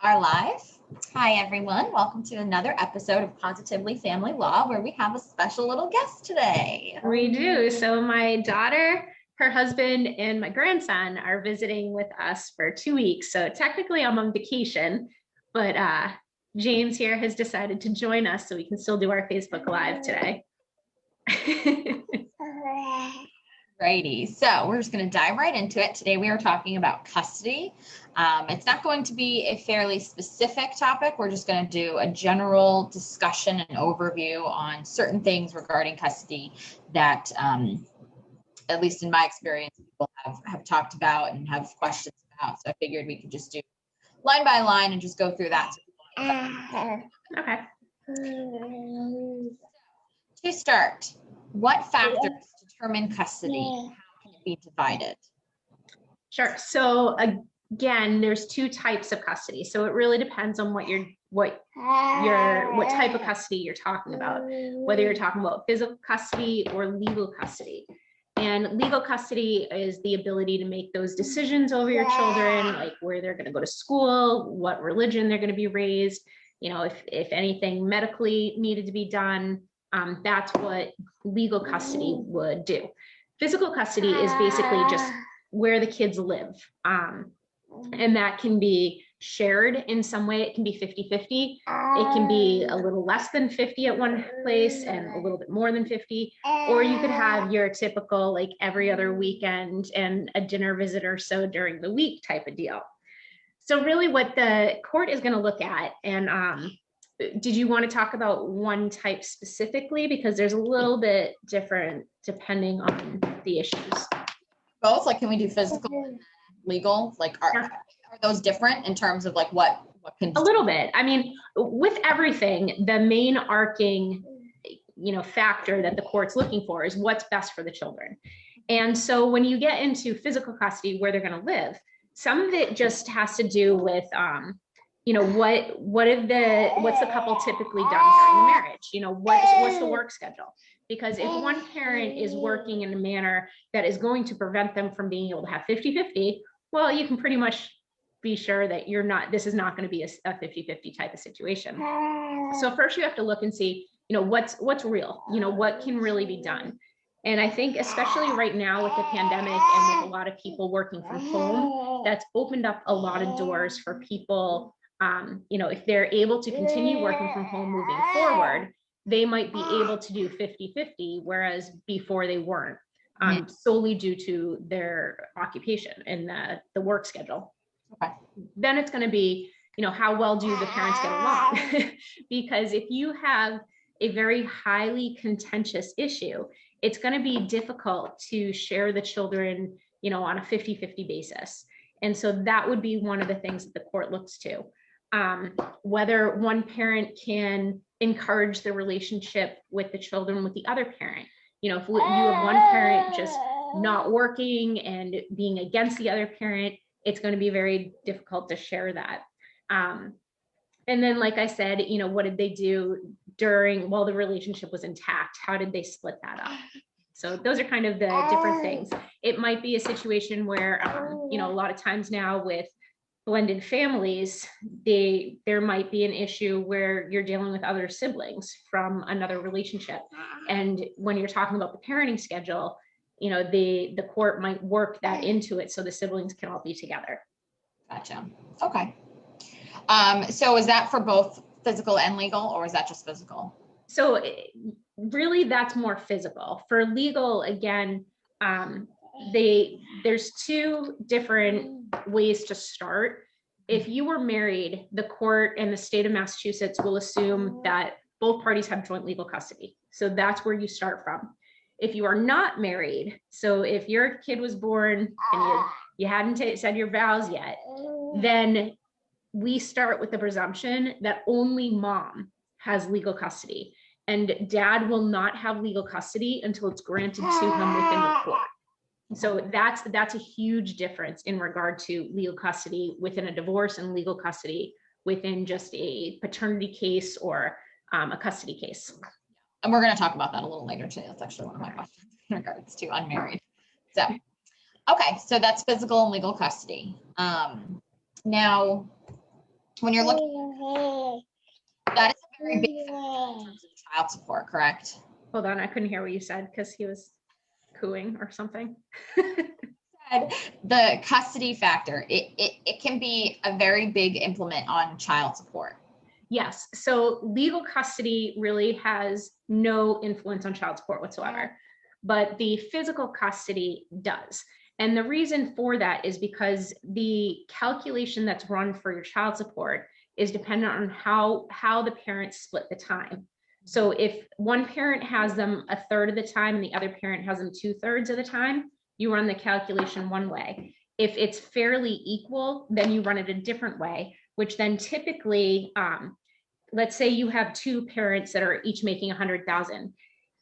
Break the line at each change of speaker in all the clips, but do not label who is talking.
Are live. Hi, everyone. Welcome to another episode of Positively Family Law, where we have a special little guest today.
We do. So my daughter, her husband, and my grandson are visiting with us for 2 weeks. So technically I'm on vacation, but James here has decided to join us so we can still do our Facebook Live today.
Righty. So we're just going to dive right into it. Today we are talking about custody. It's not going to be a fairly specific topic. We're just going to do a general discussion and overview on certain things regarding custody that, at least in my experience, people have talked about and have questions about. So I figured we could just do line by line and just go through that.
Okay.
To start, what factors determine custody? How can it be divided?
Sure. So again, there's two types of custody. So it really depends on what type of custody you're talking about, whether you're talking about physical custody or legal custody. And legal custody is the ability to make those decisions over your children, like where they're going to go to school, what religion they're going to be raised, if anything medically needed to be done. That's what legal custody would do. Physical custody is basically just where the kids live. And that can be shared in some way. It can be 50-50. It can be a little less than 50 at one place and a little bit more than 50. Or you could have your typical, like every other weekend and a dinner visit or so during the week type of deal. So really what the court is going to look at, and did you want to talk about one type specifically? Because there's a little bit different depending on the issues.
Both, like, can we do physical and legal? Like, are those different in terms of like what can?
A little bit. I mean, with everything, the main arcing, factor that the court's looking for is what's best for the children. And so when you get into physical custody, where they're going to live, some of it just has to do with, what's the couple typically done during the marriage? What's the work schedule? Because if one parent is working in a manner that is going to prevent them from being able to have 50-50, well, you can pretty much be sure that this is not going to be a 50-50 type of situation. So first you have to look and see, what's real, what can really be done. And I think especially right now with the pandemic and with a lot of people working from home, that's opened up a lot of doors for people. If they're able to continue working from home moving forward, they might be able to do 50-50, whereas before they weren't, solely due to their occupation and the work schedule.
Okay.
Then it's going to be, how well do the parents get along? Because if you have a very highly contentious issue, it's going to be difficult to share the children, on a 50-50 basis. And so that would be one of the things that the court looks to. Whether one parent can encourage the relationship with the children with the other parent. If you have one parent just not working and being against the other parent, it's going to be very difficult to share that. And then, like I said, what did they do while the relationship was intact? How did they split that up? So those are kind of the different things. It might be a situation where, a lot of times now with blended families, there might be an issue where you're dealing with other siblings from another relationship. And when you're talking about the parenting schedule, the court might work that into it so the siblings can all be together.
Gotcha. Okay. So is that for both physical and legal, or is that just physical?
So really that's more physical. For legal, again, there's two different ways to start. If you were married, the court and the state of Massachusetts will assume that both parties have joint legal custody. So that's where you start from. If you are not married, so if your kid was born and you hadn't said your vows yet, then we start with the presumption that only mom has legal custody, and dad will not have legal custody until it's granted to him within the court. So that's a huge difference in regard to legal custody within a divorce and legal custody within just a paternity case or a custody case.
And we're going to talk about that a little later today. That's actually one of my questions in regards to unmarried. So, okay, so that's physical and legal custody. Now, when you're looking, that is a very big factor in terms of child support, correct?
Hold on, I couldn't hear what you said because he was cooing or something.
The custody factor, it can be a very big implement on child support.
Yes, so legal custody really has no influence on child support whatsoever, but the physical custody does. And the reason for that is because the calculation that's run for your child support is dependent on how the parents split the time. So if one parent has them a third of the time and the other parent has them 2/3 of the time, you run the calculation one way. If it's fairly equal, then you run it a different way, which then typically, let's say you have two parents that are each making 100,000.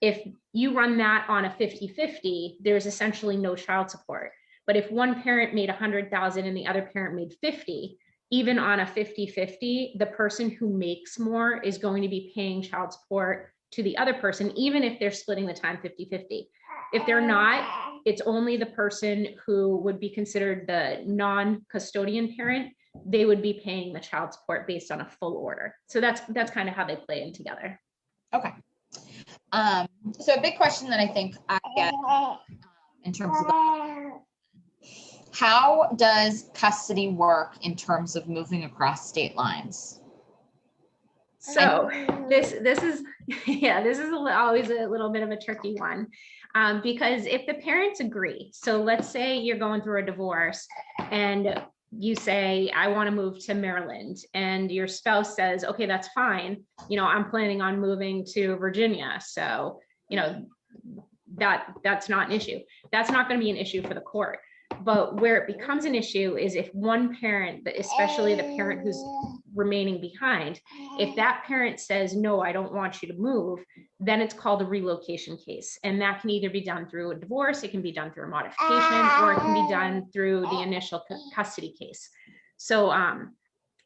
If you run that on a 50-50, there's essentially no child support. But if one parent made 100,000 and the other parent made 50, even on a 50-50, the person who makes more is going to be paying child support to the other person, even if they're splitting the time 50-50. If they're not, it's only the person who would be considered the non-custodian parent. They would be paying the child support based on a full order. So that's kind of how they play in together.
Okay. So a big question that I think I get in terms of how does custody work in terms of moving across state lines?
So this is always a little bit of a tricky one, because if the parents agree, so let's say you're going through a divorce and you say, I want to move to Maryland, and your spouse says, okay, that's fine. I'm planning on moving to Virginia. So, that's not an issue. That's not going to be an issue for the court. But where it becomes an issue is if one parent, especially the parent who's remaining behind, if that parent says, no, I don't want you to move, then it's called a relocation case. And that can either be done through a divorce, it can be done through a modification, or it can be done through the initial custody case. So,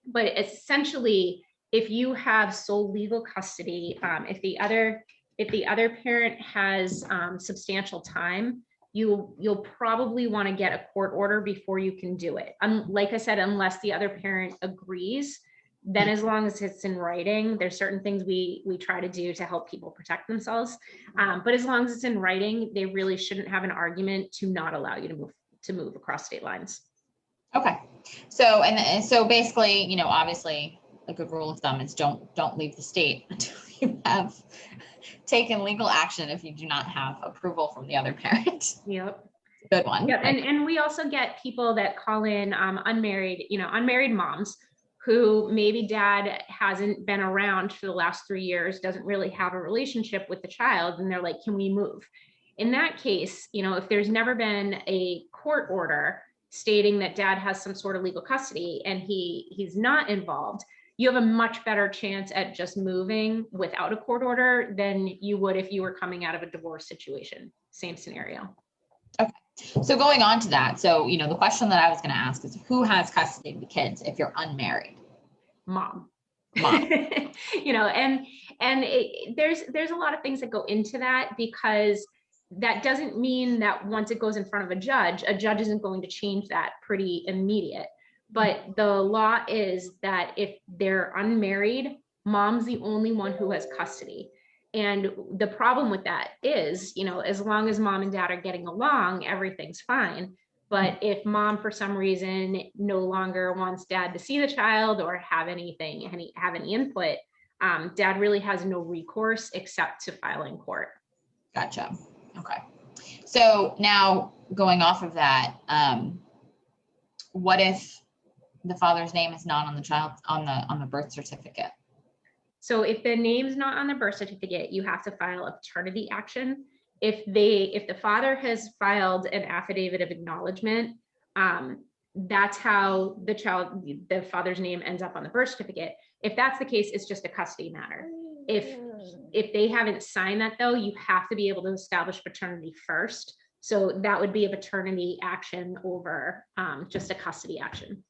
but essentially, if you have sole legal custody, if the other parent has substantial time, you'll probably want to get a court order before you can do it. Like I said, unless the other parent agrees, then as long as it's in writing, there's certain things we try to do to help people protect themselves. But as long as it's in writing, they really shouldn't have an argument to not allow you to move across state lines.
Okay. So, and so basically, obviously a good rule of thumb is don't leave the state until you have taken legal action if you do not have approval from the other parent.
Yep.
Good one.
Yeah, and we also get people that call in unmarried moms who maybe dad hasn't been around for the last 3 years, doesn't really have a relationship with the child, and they're like, can we move? In that case, if there's never been a court order stating that dad has some sort of legal custody and he's not involved, you have a much better chance at just moving without a court order than you would if you were coming out of a divorce situation. Same scenario.
Okay. So going on to that, so, the question that I was going to ask is who has custody of the kids if you're unmarried?
Mom.
And
there's a lot of things that go into that, because that doesn't mean that once it goes in front of a judge isn't going to change that pretty immediate. But the law is that if they're unmarried, mom's the only one who has custody. And the problem with that is, as long as mom and dad are getting along, everything's fine. But if mom, for some reason, no longer wants dad to see the child or have any input, dad really has no recourse except to file in court.
Gotcha. Okay. So now going off of that, what if the father's name is not on the child on the birth certificate?
So if the name's not on the birth certificate, you have to file a paternity action. If the father has filed an affidavit of acknowledgement, that's how the father's name ends up on the birth certificate. If that's the case, it's just a custody matter. If they haven't signed that, though, you have to be able to establish paternity first. So that would be a paternity action over just a custody action.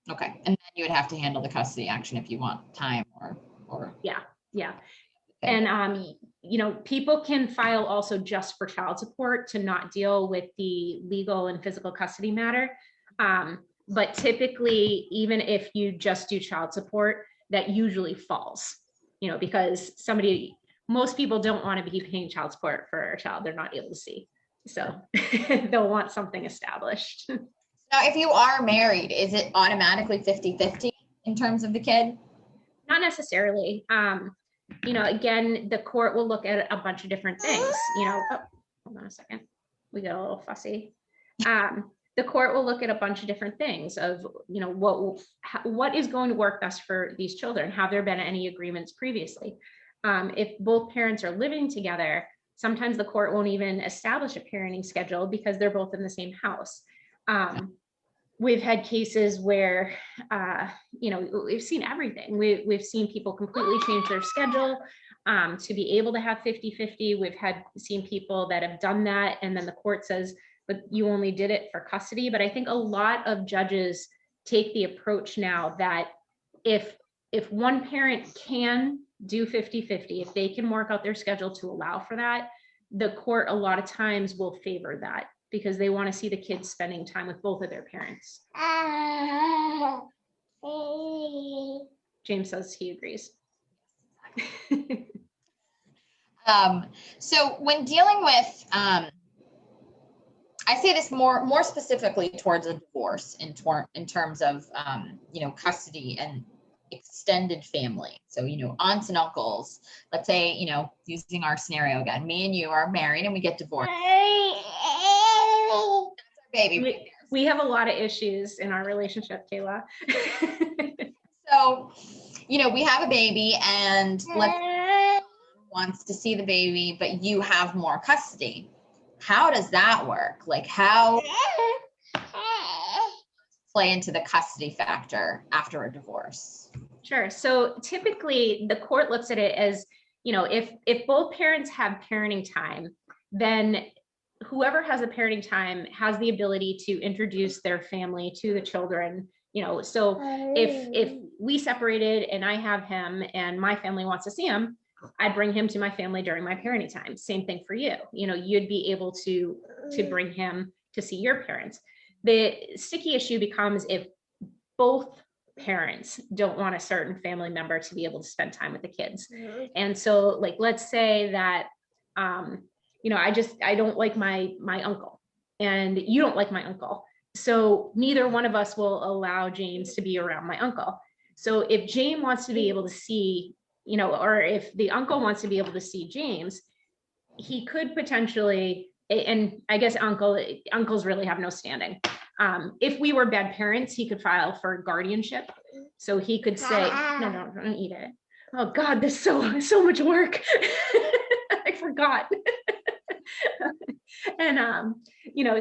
Okay. And then you would have to handle the custody action if you want time or.
Yeah. And, people can file also just for child support to not deal with the legal and physical custody matter. But typically, even if you just do child support, that usually falls, because most people don't want to be paying child support for a child they're not able to see. So they'll want something established.
Now, if you are married, is it automatically 50-50 in terms of the kid?
Not necessarily. Again, the court will look at a bunch of different things, hold on a second. We got a little fussy. The court will look at a bunch of different things of, what is going to work best for these children. Have there been any agreements previously? If both parents are living together, sometimes the court won't even establish a parenting schedule because they're both in the same house. We've had cases where, we've seen everything. We've seen people completely change their schedule to be able to have 50-50. We've seen people that have done that, and then the court says, but you only did it for custody. But I think a lot of judges take the approach now that if one parent can do 50-50, if they can work out their schedule to allow for that, the court a lot of times will favor that because they want to see the kids spending time with both of their parents. James says he agrees.
So when dealing with, I say this more specifically towards a divorce in terms of, custody and extended family. So, aunts and uncles, let's say, using our scenario again, me and you are married and we get divorced. That's our baby.
We have a lot of issues in our relationship, Kayla.
So, we have a baby and wants to see the baby, but you have more custody. How does that work? Like, how play into the custody factor after a divorce?
Sure. So typically the court looks at it as, if both parents have parenting time, then whoever has a parenting time has the ability to introduce their family to the children. So if we separated and I have him and my family wants to see him, I'd bring him to my family during my parenting time. Same thing for you. You'd be able to bring him to see your parents. The sticky issue becomes if both parents don't want a certain family member to be able to spend time with the kids. And so, like, let's say that, I don't like my uncle and you don't like my uncle. So neither one of us will allow James to be around my uncle. So if James wants to be able to see, or if the uncle wants to be able to see James, he could potentially, and I guess uncles really have no standing. If we were bad parents, he could file for guardianship. So he could say, no, don't eat it. Oh God, this is so much work. I forgot. And,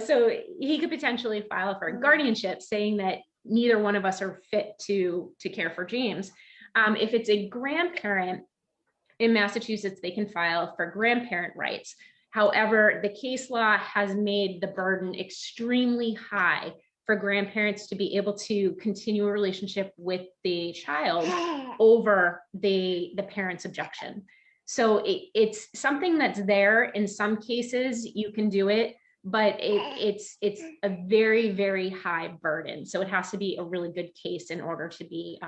so he could potentially file for guardianship saying that neither one of us are fit to care for James. If it's a grandparent in Massachusetts, they can file for grandparent rights. However, the case law has made the burden extremely high for grandparents to be able to continue a relationship with the child over the parent's objection. So it's something that's there. In some cases, you can do it, but it's a very, very high burden. So it has to be a really good case in order to be,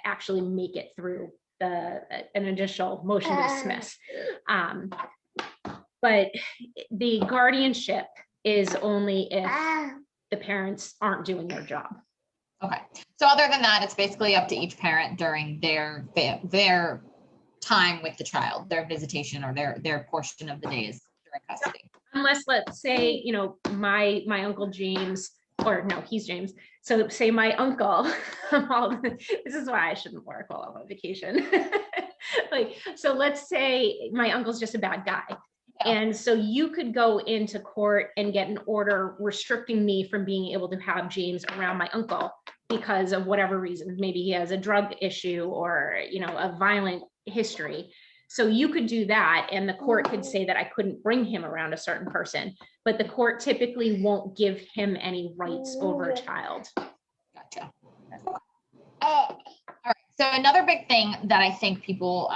actually make it through an additional motion to dismiss. But the guardianship is only if the parents aren't doing their job.
Okay. So other than that, it's basically up to each parent during their time with the child, their visitation or their portion of the days during custody.
Unless, let's say, my uncle James, or no, he's James. So say my uncle, this is why I shouldn't work while I'm on vacation. So let's say my uncle's just a bad guy. And so you could go into court and get an order restricting me from being able to have James around my uncle because of whatever reason. Maybe he has a drug issue or, a violent history. So you could do that, and the court could say that I couldn't bring him around a certain person, but the court typically won't give him any rights over a child.
Gotcha. All right. So another big thing that I think people,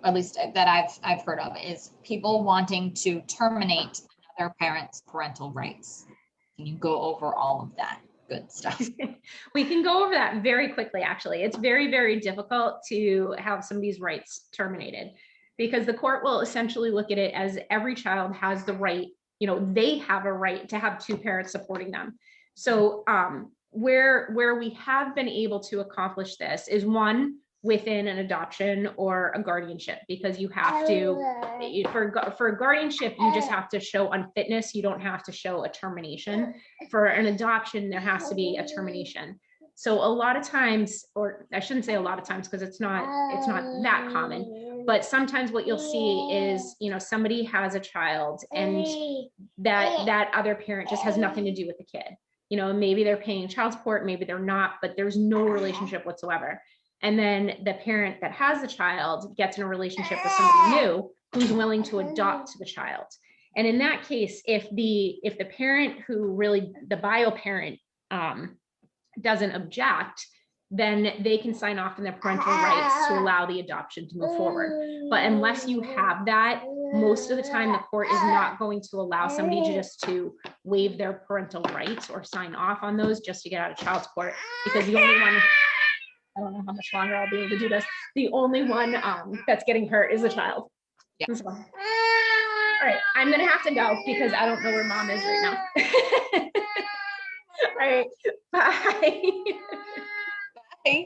at least that I've heard of, is people wanting to terminate another parent's parental rights. Can you go over all of that? good stuff.
We can go over that very quickly, actually. It's very, very difficult to have somebody's rights terminated because the court will essentially look at it as every child has the right, they have a right to have two parents supporting them. So where we have been able to accomplish this is one, within an adoption or a guardianship, because you have to, for a guardianship, you just have to show unfitness. You don't have to show a termination. For an adoption, there has to be a termination. So a lot of times, or I shouldn't say a lot of times because it's not that common, but sometimes what you'll see is, somebody has a child and that other parent just has nothing to do with the kid. Maybe they're paying child support, maybe they're not, but there's no relationship whatsoever. And then the parent that has the child gets in a relationship with somebody new who's willing to adopt the child. And in that case, if the parent who really, the bio parent, doesn't object, then they can sign off on their parental rights to allow the adoption to move forward. But unless you have that, most of the time the court is not going to allow somebody to waive their parental rights or sign off on those just to get out of child support, because the only one, I don't know how much longer I'll be able to do this, the only one that's getting hurt is the child.
Yeah.
So, all right, I'm gonna have to go because I don't know where mom is right now. All right, bye.
Bye.